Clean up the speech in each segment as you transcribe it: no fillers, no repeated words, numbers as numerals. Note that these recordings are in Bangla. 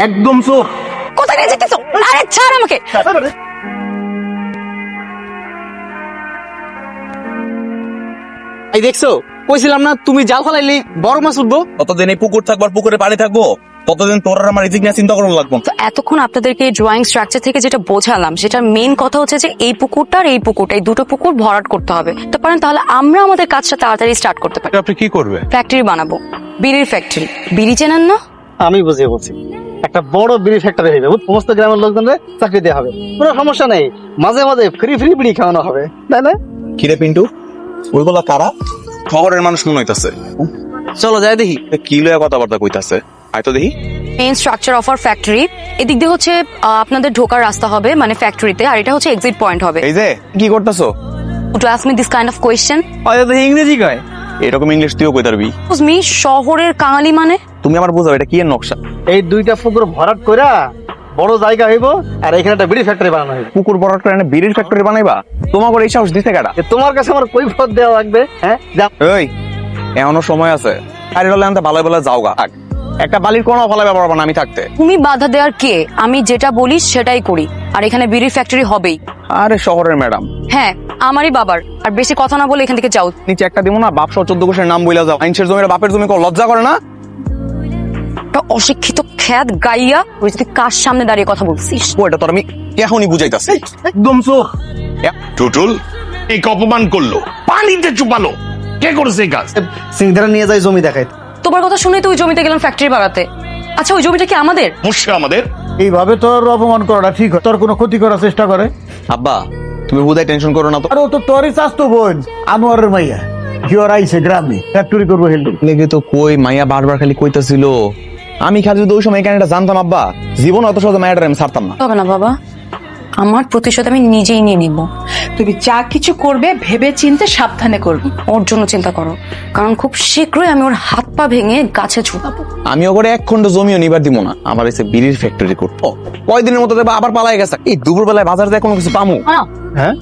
একদম চোখ। কোথায় নিয়ে যেতেছো? আরে ছাড় আমাকে। এই দেখছো, কইছিলাম না তুমি জাল ফালাইলে বড় মাছ উঠবো। ততদিন এই পুকুর থাকবো আর পুকুরে পানি থাকবো, ততদিন তোর আর আমার রিজিক নিয়ে চিন্তা করা লাগবো। তো এতক্ষণ আপনাদেরকে ড্রয়িং স্ট্রাকচার থেকে যেটা বোঝালাম, সেটার মেইন কথা হচ্ছে যে এই পুকুরটা আর এই পুকুরটা, এই দুটো পুকুর ভরাট করতে হবে। তো পারেন তাহলে আমরা আমাদের কাজটা তাড়াতাড়ি স্টার্ট করতে পারি। আপনি কি করবে? ফ্যাক্টরি বানাবো, বিড়ির ফ্যাক্টরি। বিড়ি চেনেন না? আমি বুঝিয়ে বলছি, একটা বড় বিড়ি ফ্যাক্টরি হইবে, সমস্ত গ্রামের লোকজনের চাকরি দেওয়া হবে, কোনো সমস্যা নেই। মাঝে মাঝে ফ্রি ফ্রি বিড়ি খাওয়ানো হবে, তাই না? কিরে পিন্টু, ওইগুলা কারা? শহরের মানুষ মনে হইতাছে। চলো যাই দেখি। কি লইয়া কথাবার্তা কইতাছে, আয় তো দেখি। মেইন স্ট্রাকচার অফ আর ফ্যাক্টরি। এদিক দিয়ে হচ্ছে আপনাদের ঢোকার রাস্তা হবে, মানে ফ্যাক্টরিতে, আর এটা হচ্ছে এক্সিট পয়েন্ট হবে। এই যে কি করতেছো? To ask me this kind of question. হয়তো তো ইংরেজি কয়। এরকম ইংলিশ তুইও কই পারবি? মি শহরের কাঙালি মানে? তুমি আমার বুঝাও এটা কি এর নকশা? এই দুইটা পুকুর ভরাট কইরা বড় জায়গা হইব, আর এখানে একটা বিড়ি ফ্যাক্টরি বানানো হইব। পুকুর ভরাট করে এনে বিড়ির ফ্যাক্টরি বানাইবা? তোমার এই সাহস দিতে কাটা? তোমার কাছে আমার কৈফিয়ত দেওয়া লাগবে? হ্যাঁ, এই এখনো সময় আছে। আরে হলে আনতে ভালো ভালো যাওগা। একটা বালির কোনো ফলাইবা পারবা না আমি থাকতে। তুমি বাধা দেওয়ার কে? আমি যেটা বলি সেটাই করি, আর এখানে বিড়ির ফ্যাক্টরি হবেই। আরে শহরের ম্যাডাম, হ্যাঁ, আমারই বাবার। আর বেশি কথা না বলে এখান থেকে যাও। নিচে একটা দিব না, বাপ সহ 14 কোষের নাম বইলা যাও। আইনসের জমির বাপের জমি কো লজ্জা করে না? একটা অশিক্ষিত খ্যাত গাইয়া, ওই যদি কার সামনে দাঁড়িয়ে কথা বলছিস। ওইটা তোর আমি এখনই বুঝাইতাছি। একদম চোখ। টুটুল এই অপমান করলো, পানিতে চুপালো, কে করেছে এই কাজ? সিংধারা নিয়ে যায় জমি দেখায়। তোমার কথা শুনে তো ওই জমিতে গেলাম ফ্যাক্টরি বানাতে। আচ্ছা, ওই জমিটা কি আমাদের? মুশকিল আমাদের। এইভাবে তোর অপমান করাটা ঠিক হয়? তোর কোনো ক্ষতি করার চেষ্টা করে? আব্বা তুমি হুদাই টেনশন করো না তো। আর ও তো তোরই চাস্তো বোন, আনোয়ারের মাইয়া। জিওর আইছে গ্রামে ফ্যাক্টরি করবো হেলদি। লেগে তো কই মাইয়া বারবার খালি কইতাছিল। আমি খালি যদি ওই সময় এখানে এটা জানতাম আব্বা, জীবন অত সহজে মায়াটা আমি ছাড়তাম না। হবে না বাবা, আমার প্রতিশোধ আমি নিজেই নিয়ে নিব। তুমি যা কিছু করবে ভেবে চিন্তে সাবধানে করবে। ওর জন্য চিন্তা করো, কারণ খুব শীঘ্রই আমি ওর হাত পা ভেঙে গাছে ঝুলাবো। আমি ওকে এক খন্ড জমিও নিবার দিব না। আমার এসে বিড়ির ফ্যাক্টরি করবো। কয়দিনের মতো দেখবা আবার পালাই গেছে। এই দুপুর বেলায় বাজার যায় কোনো কিছু পামু? হ্যাঁ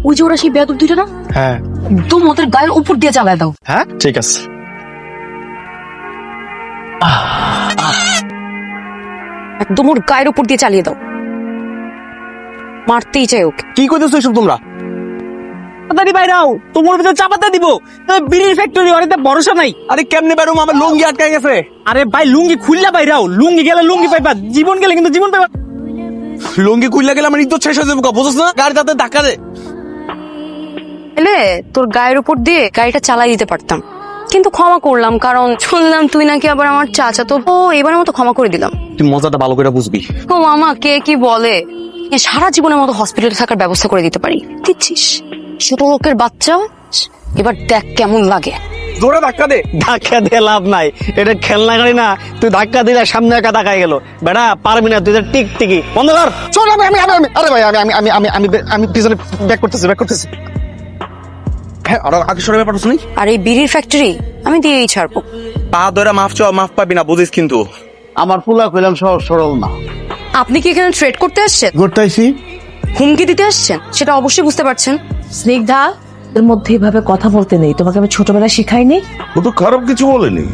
ওই যে ওরা সেই বেয়াদব দুইটা না, হ্যাঁ একদম ওদের গায়ের উপর দিয়ে চালায় দাও। হ্যাঁ, ঠিক আছে। একদম ওর গায়ের উপর দিয়ে চালিয়ে দাও। মারতেই চাই ওকে। কি কইতেছো এসব তোমরা? তাড়াতাড়ি বাইরাও, তোমার ভিতরে চাপাতে দিব। বিড়ির ফ্যাক্টরি, অনেকটা ভরসা নাই। আরে কেমনে বাইরো? আমার লুঙ্গি আটকে গেছে। আরে ভাই লুঙ্গি খুললা বাইরাও। লুঙ্গি গেলে লুঙ্গি পাইবা, জীবন গেলে কিন্তু জীবন পাইবা। লুঙ্গি খুললা গেলে আমার ইজ্জত শেষ হয়ে যাবে, বুঝছ না? গাড়ি তাতে ধাক্কা দে। এলে তোর গায়ের উপর দিয়ে গাড়িটা চালাই দিতে পারতাম, কিন্তু ক্ষমা করলাম, কারণ শুনলাম তুই নাকি আবার আমার চাচা। তো ও এবারের মতো ক্ষমা করে দিলাম। তুই মজাটা ভালো করে বুঝবি। ও মামা, কে কি বলে, সারা জীবনের মতো হসপিটালে থাকার ব্যবস্থা করে দিতে পারি। দিচ্ছিস ছোট লোকের বাচ্চা। এবার দেখ কেমন লাগে। জোরে ধাক্কা দে। ধাক্কা দিয়ে লাভ নাই, এটা খেলনা গাড়ি না। তুই ধাক্কা দিলে সামনে একা ধাক্কায় গেল। বেটা পারবি না, তুই তো টিক টিকি বন্ধ কর। চল, আমি আমি আমি আরে ভাই, আমি আমি আমি আমি আমি আমি পিছনে ব্যাক করতেছি। হ্যাঁ, আর আগে সরে ব্যাপার শুনি। আর এই বিড়ির ফ্যাক্টরি আমি দিয়েই ছাড়বো। পা ধরে মাফ চাও, মাফ পাবি না, বুঝিস কিন্তু। আমার পোলা কইলাম সহজ সরল না। আপনি কি এখানে ট্রেড করতে আসছেন, ঘুরতাইছি। হুমকি দিতে আসছেন? সেটা অবশ্যই বুঝতে পারছেন। স্নিগ্ধা, এর মধ্যে এইভাবে কথা বলতে নেই। তোমাকে আমি ছোটবেলায় শিখাইনি? ও তো খারাপ কিছু বলেনি,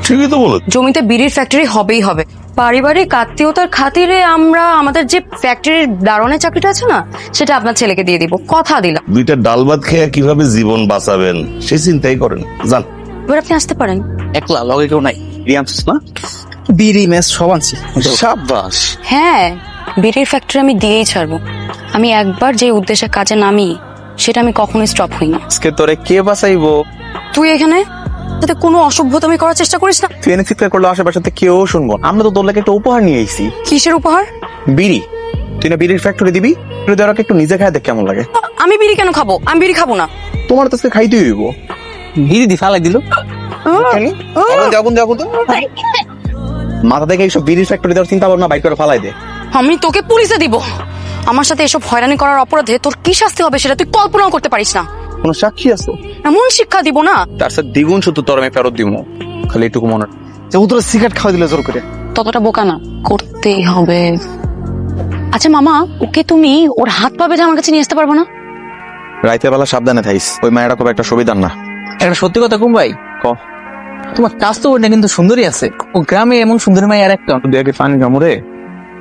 ঠিকই তো বলে। জমিতে বিড়ির ফ্যাক্টরি হবেই হবে। পারিবারিক আত্মীয়তার খাতিরে আমরা আমাদের যে ফ্যাক্টরির দারোয়ানের চাকরিটা আছে না, সেটা আপনার ছেলেকে দিয়ে দিব, কথা দিলাম। দুইটা ডাল ভাত খেয়ে কিভাবে জীবন বাঁচাবেন সে চিন্তাই করেন। জান, এবার আপনি আসতে পারেন। একলা লগে কেউ নাই। রিয়ামস না? বিড়ি ম্যাচ সব আনছি। সাবাস। হ্যাঁ, বিড়ির ফ্যাক্টরি আমি দিয়েই ছাড়বো। আমি একবার যে উদ্দেশ্যে কাজে নামি, সেটা আমি কখনোই স্টপ হই না। আজকে তোরে কে বাঁচাইবো? তুই এখানে যাতে কোনো অসভ্যতামি করার চেষ্টা করিস না। তুই এনে চিৎকার করলে আশেপাশে কেউ শুনবো না। আমরা তো তোর লাগে একটা উপহার নিয়ে আইছি। কিসের উপহার? বিড়ি। তুই না বিড়ির ফ্যাক্টরি দিবি? তুই দেওয়ার একটু নিজে খায় দেখ কেমন লাগে। আমি বিড়ি কেন খাবো? আমি বিড়ি খাবো না। তোমার তো আজকে খাইতে হইব। বিড়ি দি ফালাই দিল। মাথা থেকে এইসব বিড়ির ফ্যাক্টরি দেওয়ার চিন্তা ভাবনা বাইক করে ফালাই দে। আমি তোকে পুলিশে দিব। আমার সাথে এসব হয়রানি করার অপরাধে তোর কি শাস্তি হবে সেটা তুই কল্পনাও করতে পারিস না। কোনো সাক্ষী আছে? এমন শিক্ষা দিব না, তার সাথে দ্বিগুণ শুধু তোর আমি ফেরত দিব। খালি এটুকু মনে রাখ। যে ও তোর সিগারেট খাওয়া দিলে জোর করে। ততটা বোকা না, করতেই হবে। আচ্ছা মামা, ওকে তুমি ওর হাত পা বেঁধে আমার কাছে নিয়ে আসতে পারবো না? রাইতের বেলা সাবধানে থাইস, ওই মায়েরা খুব একটা সুবিধার না। একটা সত্যি কথা কুম ভাই, ক। তোমার কাজ তো ওটা কিন্তু সুন্দরী আছে, ও গ্রামে এমন সুন্দরী মাই আর একটা। দেখে পানি কামড়ে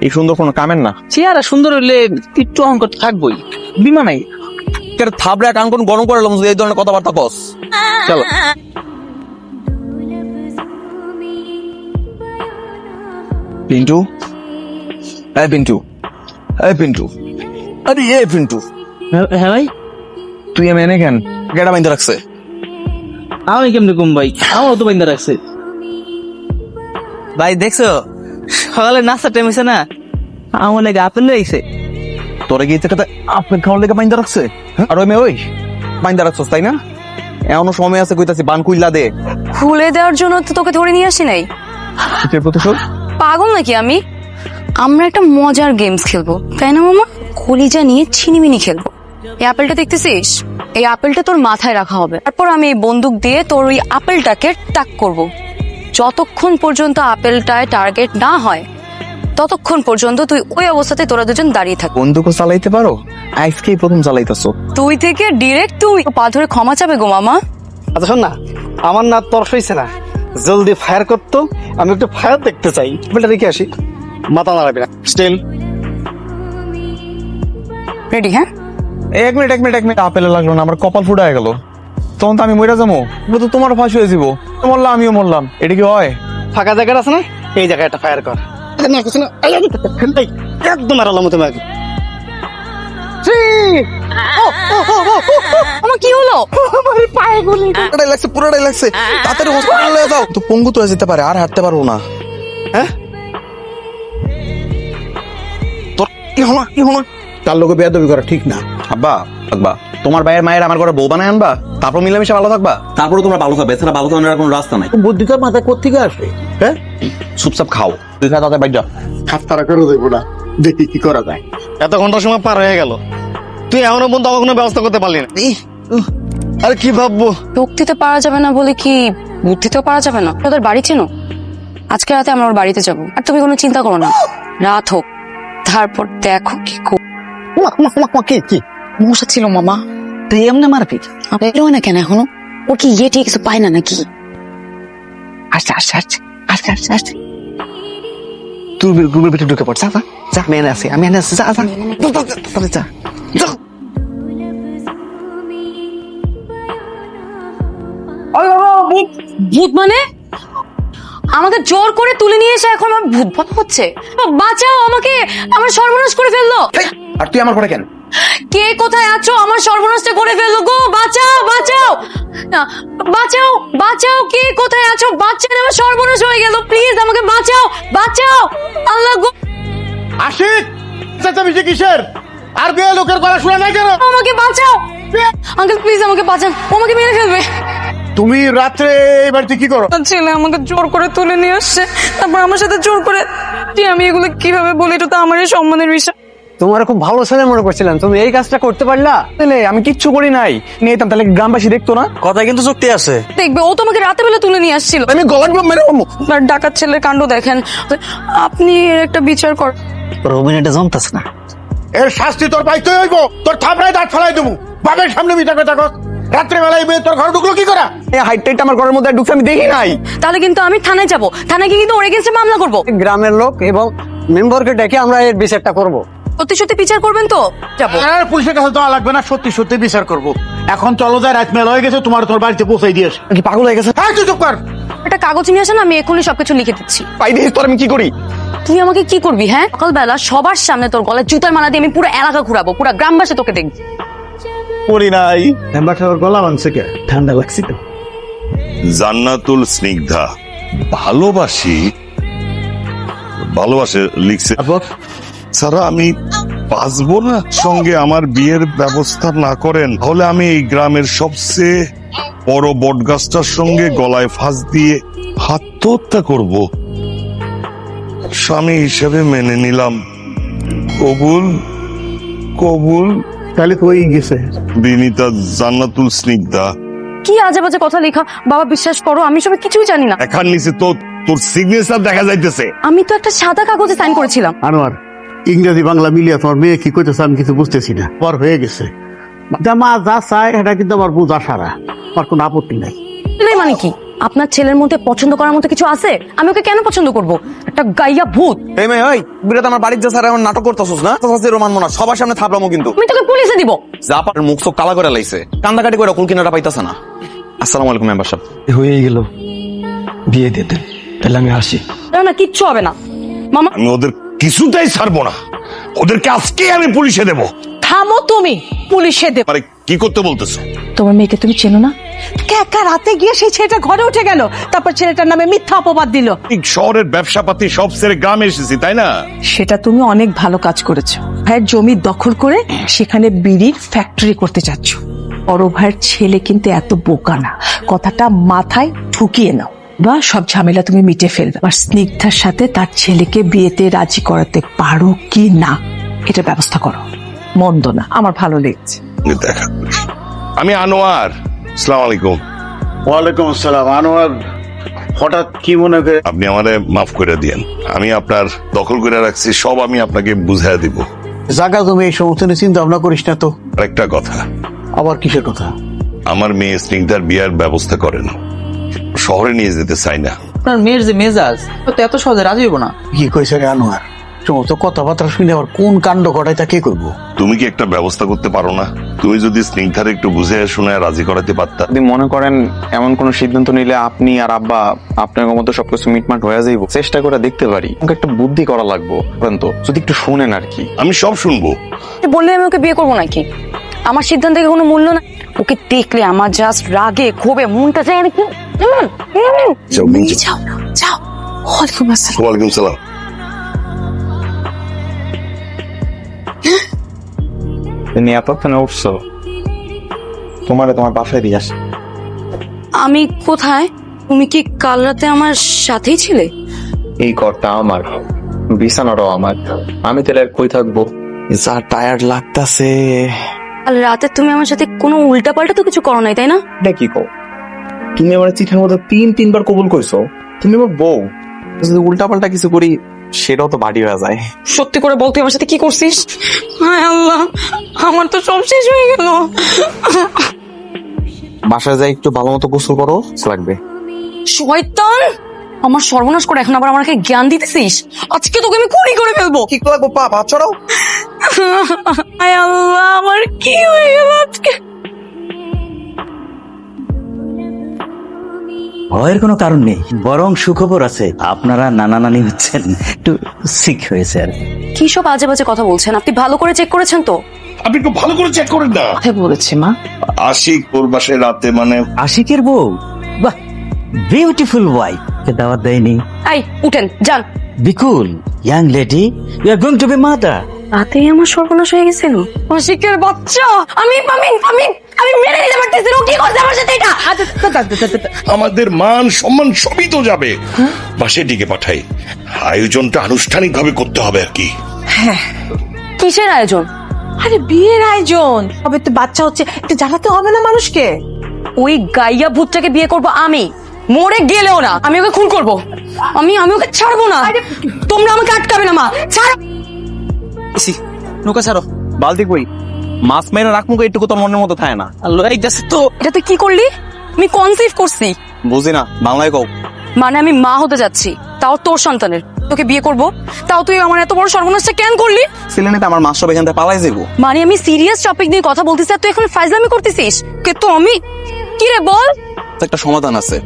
এই সুন্দর কোনো কামের না। চেহারা সুন্দর হইলে একটু অহংকার থাকবোই, বিমা নাই। থাবড়া কান কোন গরম করে এই ধরনের কথাবার্তা কস। চলো পিন্টু, এই পিন্টু, এই পিন্টু, আরে এই পিন্টু, হ্যাঁ ভাই, তুই আমি এনে কেন গেটা বাইন্দা রাখছে? আমি কেমনে কম ভাই, আমারও তো বাইন্দা রাখছে। ভাই দেখছো সকালে নাস্তার টাইম হয়েছে না, আমার লাগে আপেল লইছে। তোরে গিয়ে থেকে আপনার খাওয়ার লেগে বাইন্দা রাখছে, আর ওই মেয়ে ওই বাইন্দা রাখছস তাই না? এমনও সময় আছে কইতাছি বান কুইল্লা দে। খুলে দেওয়ার জন্য তো তোকে ধরে নিয়ে আসি নাই। কিসের প্রতিশোধ? পাগল নাকি আমি? আমরা একটা মজার গেমস খেলবো, তাই না মামা? কলিজা নিয়ে ছিনিমিনি খেলবো। এই আপেলটা দেখতেছিস, এই আপেলটা তোর মাথায় রাখা হবে, তারপর আমি এই বন্দুক দিয়ে তোর ওই আপেলটাকে টাক করব। যতক্ষণ পর্যন্ত আপেলটায় টার্গেট না হয় ততক্ষণ পর্যন্ত তুই ওই অবস্থাতে তোরা দুজন দাঁড়িয়ে থাক। বন্দুকও চালাইতে পারো? আজকেই প্রথম চালাইতেছো। তুই থেকে ডিরেক্ট তুই পা ধরে ক্ষমা চাবে গো মামা। আচ্ছা শোন না, আমার না তর্স হয়েছে না, জলদি ফায়ার করতো, আমি একটু ফায়ার দেখতে চাই। বেটা দেখে আসি, মাথা নাড়াবি না। Still ready? হ্যাঁ, এক মিনিট আপেলে লাগলো না, আমার কপাল ফুটায় গেল। তখন তো আমি মরে যাবো, তো তোমার ফাঁস হয়ে যাবো, মরলাম আমিও মরলাম। এটা কি হয়? ফাঁকা জায়গাটা আছে না, এই জায়গায় একটা ফায়ার কর। না কিছু না, একদম আরালাম তোমাকে। আমার কি হলো? পুরোটাই লাগছে। তাড়াতাড়ি হসপিটালে যাও, তো পঙ্গু তো হয়ে যেতে পারে, আর হাঁটতে পারবো না। হ্যাঁ তোর কি হলো? তার লোকে বেয়াদবি করা ঠিক না। আব্বা আব্বা, তোমার ভাইয়ের মায়ের আমার ঘরে বউ বানায় আনবা, তারপর মিলেমিশে ভালো থাকবা, তারপরে তোমরা ভালো থাকবে। এছাড়া ভালো থাকার কোনো রাস্তা নাই। বুদ্ধিটা মাথায় কোত্থেকে আসে? হ্যাঁ, চুপচাপ খাও, তুই খা তাতে বাইর যা। হাত তারা করে দেবো না, দেখি কি করা যায়। এত ঘন্টার সময় পার হয়ে গেল, তুই এমন বন্ধু আমার কোনো ব্যবস্থা করতে পারলি না। আরে কি ভাববো? শক্তিতে পারা যাবে না বলে কি বুদ্ধিতেও পারা যাবে না? তোদের বাড়ি চেনো? আজকে রাতে আমরা ওর বাড়িতে যাবো, আর তুমি কোনো চিন্তা করো না, রাত হোক, তারপর দেখো কি কি মশা ছিল মামা। তুই এমনি মারপিট? বের হয় না কেন এখনো? ও কি ইয়ে ঠিক কিছু পায় না নাকি? আস্তে আস্তে আস্তে আস্তে আস্তে আস্তে তুই রুমের ভিতরে ঢুকে পড়। যা যা যা, আমি এনে আছি, আমি এনে আছি, যা যা তাহলে যা যা। ভূত মানে? আমাকে জোর করে তুলে নিয়ে এসে এখন আমার ভূত ভাব হচ্ছে। বাঁচাও আমাকে, আমার সর্বনাশ করে ফেললো। আর তুই আমার ঘরে কেন? কে কোথায় আছো? আমার সর্বনাশটা করে ফেললো গো, বাঁচাও বাঁচাও না, বাঁচাও বাঁচাও, কে কোথায় আছো? বাঁচান, আমার সর্বনাশ হয়ে গেল, প্লিজ আমাকে বাঁচাও বাঁচাও, আল্লাহ গো। আশিক, চেঁচামেচি কিসের? আর বে লোকের গলা শুনে নাই কেন? আমাকে বাঁচাও আঙ্কেল, প্লিজ আমাকে বাঁচান, ও আমাকে মেরে ফেলবে। তুমি রাত্রে এই বাড়িতে কি করো? ছেলে আমাকে জোর করে তুলে নিয়ে আসছে, তারপর আমার সাথে জোর করে। আমি এগুলো কিভাবে বলি? এটা তো আমারই সম্মানের বিষয়। তোমার খুব ভালো ছেলে মনে করছিলাম, তুমি এই কাজটা করতে পারলা? আমি কিচ্ছু করি নাই, নিতাম তাহলে গ্রামবাসী দেখতো না। কথায় কিন্তু চুক্তি আছে। দেখবে ও তোমাকে রাতে বেলা তুলে নিয়ে আসছিল। আমি গলার মেরে আর ডাকাত ছেলের কাণ্ড দেখেন, আপনি এর একটা বিচার কর। রবিন এটা জমতাস না। এর শাস্তি তোর পাইতে হইব, তোর থাপড়ায় দাঁত ফেলাই দেবো। বাবার সামনে মিথ্যা কথা কস। রাত্রে বেলায় মেয়ে তোর ঘরে ঢুকলো কি করা? এই হাইট আমার ঘরের মধ্যে ঢুকছে, আমি দেখি নাই। তাহলে কিন্তু আমি থানায় যাব, থানায় গিয়ে কিন্তু ওর এগেইনস্টে মামলা করব। গ্রামের লোক এবং মেম্বারকে ডেকে আমরা এর বিচারটা করব। সত্যি সত্যি বিচার করবেন তো? যাবো। আর পুলিশের কাছে তো লাগবে না, সত্যি সত্যি বিচার করবো। এখন চলো যায়, রাত মেলা হয়ে গেছে, তোমার তোর বাড়িতে পৌঁছাই দিয়েছে। কি পাগল হয়ে গেছে? হ্যাঁ তুই চুপ কর। একটা কাগজ নিয়ে আসেন, আমি এখনই সবকিছু লিখে দিচ্ছি। পাই দিস তোর, আমি কি করি? তুই আমাকে কি করবি? হ্যাঁ, সকালবেলা সবার সামনে তোর গলায় জুতার মালা দিয়ে আমি পুরো এলাকা ঘুরাবো, পুরো গ্রামবাসী তোকে দেখবে। করি নাই। মেম্বার সাহেবের গলা ভাঙছে কে? ঠান্ডা লাগছে তো। জান্নাতুল স্নিগ্ধা ভালোবাসে লিখছে। স্যার আমি বাঁচবো না, সঙ্গে আমার বিয়ের ব্যবস্থা না করেন তাহলে আমি এই গ্রামের সবচেয়ে বড় বটগাছটার সঙ্গে গলায় ফাঁস দিয়ে আত্মহত্যা করব। স্বামী হিসেবে মেনে নিলাম। কবুল কবুল। তাহলে তো ওই গেছে। বিনীতা জান্নাতুল স্নিগ্ধা। কি আজে বাজে কথা লেখা বাবা, বিশ্বাস করো আমি সব কিছুই জানি না। এখান নিচে তো তোর সিগনেচার দেখা যাইতেছে। আমি তো একটা সাদা কাগজে সাইন করেছিলাম। আনোয়ার, ইংরেজি বাংলা মিলিয়ে তোমার মেয়ে কি করতেছে আমি কিছু বুঝতেছি না। পর হয়ে গেছে, মা যা চায় এটা কিন্তু আমার বোঝা সারা, আমার কোনো আপত্তি নাই। এটাই মানে কি? আপনার ছেলের মধ্যে পছন্দ করার মতো কিছু আছে? আমি ওকে কেন পছন্দ করব? একটা গাইয়া ভূত। এই মেয়ে ওই বিরাট আমার বাড়ির যা স্যার এখন নাটক করতেছস না মানবো না, সবার সামনে থাপড়ামো কিন্তু। আমি তোকে পুলিশে দিব। জাপার মুখ চোখ কালা করে লাইছে, কান্দাকাটি করে কুল কিনারা পাইতাছে না। আসসালামু আলাইকুম মেম্বার সাহেব। হয়ে গেল, বিয়ে দিয়ে দেন, তাহলে আমি আসি। না না, কিচ্ছু হবে না মামা। আমি ওদের কিছুতেই ছাড়বো না, ওদেরকে আজকে আমি পুলিশে দেবো। থামো তুমি, পুলিশে দেব। আরে কি করতে বলতেছো? তোমার মেয়েকে তুমি চেনো না? একা রাতে গিয়ে সেই ছেলেটা ঘরে উঠে গেল, তারপর ছেলেটার নামে মিথ্যা অপবাদ দিল। ঠিক শহরের ব্যবসাপাতি সব ছেড়ে গ্রামে এসেছি, তাই না? সেটা তুমি অনেক ভালো কাজ করেছো। ভাইয়ের জমি দখল করে সেখানে বিড়ির ফ্যাক্টরি করতে চাচ্ছ। বড় ভাইয়ের ছেলে কিন্তু এত বোকা না, কথাটা মাথায় ঢুকিয়ে নাও। বা সব ঝামেলা তুমি মিটে ফেলবে। আর স্নিগ্ধার সাথে তার ছেলেকে বিয়েতে রাজি করাতে পারো কি না, এটা ব্যবস্থা করো। মন্দ না, আমার ভালো লেগেছে। দেখা, আমি আনোয়ার। আসসালামু আলাইকুম। ওয়ালাইকুম আসসালাম। আনোয়ার, হঠাৎ কি মনে করে? আপনি আমারে মাফ করে দিয়েন, আমি আপনার দখল করে রাখছি, সব আমি আপনাকে বুঝাইয়া দিব। জাগা, তুমি এই সমস্ত নিয়ে চিন্তা ভাবনা করিস না তো। আরেকটা কথা, আবার কিসের কথা? আমার মেয়ে স্নিগ্ধার বিয়ার ব্যবস্থা করেন, শহরে নিয়ে যেতে চাই না। আপনার মেয়ের যে মেজাজ, ও তো এত সহজে রাজি হইব না। কি কইছে রে আনোয়ার? সমস্ত কথাবার্তা শুনে আবার কোন কাণ্ড ঘটায় তা কে করবো? তুমি কি একটা ব্যবস্থা করতে পারো না? তুমি যদি স্নিগ্ধার একটু বুঝে শুনে রাজি করাতে পারতা। যদি মনে করেন এমন কোন সিদ্ধান্ত নিলে আপনি আর আব্বা আপনার মতো সবকিছু মিটমাট হয়ে যাইব, চেষ্টা করে দেখতে পারি। আমাকে একটা বুদ্ধি করা লাগবো, বলেন তো, যদি একটু শুনেন আর কি। আমি সব শুনবো। বললে আমি ওকে বিয়ে করবো নাকি? আমার সিদ্ধান্তের কোনো মূল্য না। ওকে দেখলে আমার জাস্ট রাগে ক্ষোভে মনটা যায় নাকি। যাও না, যাও। ওয়ালাইকুম আসসালাম। ওয়ালাইকুম সালাম। তুমি এতক্ষণে উঠছো, তোমার বাসায় দিয়ে আসে। আমি কোথায়? তুমি কি কাল রাতে আমার সাথেই ছিলে? এই ঘরটা আমার, বিছানাটাও আমার, আমি তাহলে আর কই থাকবো? যা টায়ার্ড লাগতাছে। কাল রাতে তুমি আমার সাথে কোনো উল্টাপাল্টা তো কিছু করো নাই, তাই না? এটা কি কও? তুমি আমার চিঠির মধ্যে তিনবার কবুল করছো, তুমি আমার বউ, যদি উল্টা পাল্টা কিছু করি সেটাও তো বাড়ি হয়ে যায়। সত্যি করে বল, তুই আমার সাথে কি করছিস? হায় আল্লাহ, আমার তো সব শেষ হয়ে গেল। বাসায় যাই একটু ভালো মতো গোসল করো, লাগবে। শয়তান, আমার সর্বনাশ করে এখন আবার আমাকে জ্ঞান দিতেছিস? আজকে তোকে আমি খুনি করে ফেলবো। কি করবো? পা চড়াও। হায় আল্লাহ, আমার কি হয়ে গেল আজকে? ভয়ের কোনো কারণ নেই, বরং সুখবর আছে। আপনারা নানা নানি হচ্ছেন, একটু সিক হয়েছে আর কি। কি সব আজে বাজে কথা বলছেন? আপনি ভালো করে চেক করেছেন তো? আপনি একটু ভালো করে চেক করেন না। কথা বলেছে মা। আশিক ওর বাসায় রাতে, মানে আশিকের বউ, বাহ, বিউটিফুল ওয়াইফ। কে দাওয়াত দেয়নি? এই উঠেন, যান। Bikul, young lady, you are going to be mother. রাতেই আমার সর্বনাশ হয়ে গেছিল। আশিকের বাচ্চা, আমি আমি আমি আমি মেনে নিতে পারতেছি না। ও কি করছে আমার সাথে এটা? আমাদের মান সম্মান সবই তো যাবে। বাসে ডেকে পাঠাই, আয়োজনটা আনুষ্ঠানিক ভাবে করতে হবে আর কি। কিসের আয়োজন? আরে বিয়ের আয়োজন হবে তো, বাচ্চা হচ্ছে, একটু জানাতে হবে না মানুষকে? ওই গাইয়া ভূতটাকে বিয়ে করব আমি, মরে গেলেও না। আমি ওকে খুন করব। আমি ওকে ছাড়বো না। তোমরা আমাকে আটকাবে না। মা ছাড়। নৌকা ছাড়ো। বালতি কই? মাছ মেরে রাখবো, এইটুকু তো মনের মতো থাকে না। আল্লাহ, এই যাচ্ছে তো। এটা তুই কি করলি? আমি কনসিভ করছি। বুঝি না, বাংলায় কও। মানে আমি মা হতে যাচ্ছি, তাও তোর সন্তানের। তোকে বিয়ে করব, তাও তুই আমার এত বড় সর্বনাশটা কেন করলি? সিলেনিতে আমার মাছ সব এখান থেকে পালাই যাবো। মানে আমি সিরিয়াস টপিক নিয়ে কথা বলতেছি আর তুই এখন ফাইজলামি করতেছিস। কে তো আমি? কি রে বল? একটা সমাধান আছে।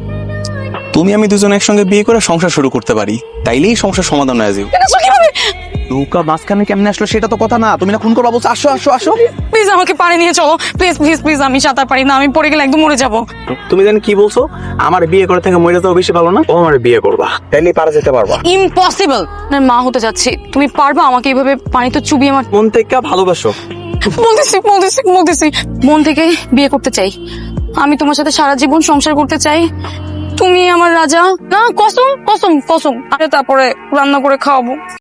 তুমি আমি দুজন একসঙ্গে বিয়ে করে সংসার শুরু করতে পারি, তাইলেই সংসার সমাধান হয়ে যাবে। এটা কিভাবে? নৌকা মাঝখানে কেমনে আসলো সেটা তো কথা না। তুমি না খুন করবা বলছো? আসো আসো আসো। প্লিজ আমাকে পানি নিয়ে চলো, প্লিজ প্লিজ প্লিজ। আমি সাঁতার পারি না, আমি পড়ে গেলে একদম মরে যাবো। তুমি জানি কি বলছো? আমার বিয়ে করে থেকে মরে যাওয়া বেশি ভালো না? ও আমার বিয়ে করবা, তাইলেই পারা যেতে পারবা। ইম্পসিবল। মা হতে যাচ্ছি, তুমি পারবা আমাকে এইভাবে পানিতে চুবিয়ে? আমার মন থেকে ভালোবাসো। বলতেছি মন থেকে বিয়ে করতে চাই। আমি তোমার সাথে সারা জীবন সংসার করতে চাই। তুমি আমার রাজা না? কসম কসম কসম। আরে তারপরে রান্না করে খাওয়াবো।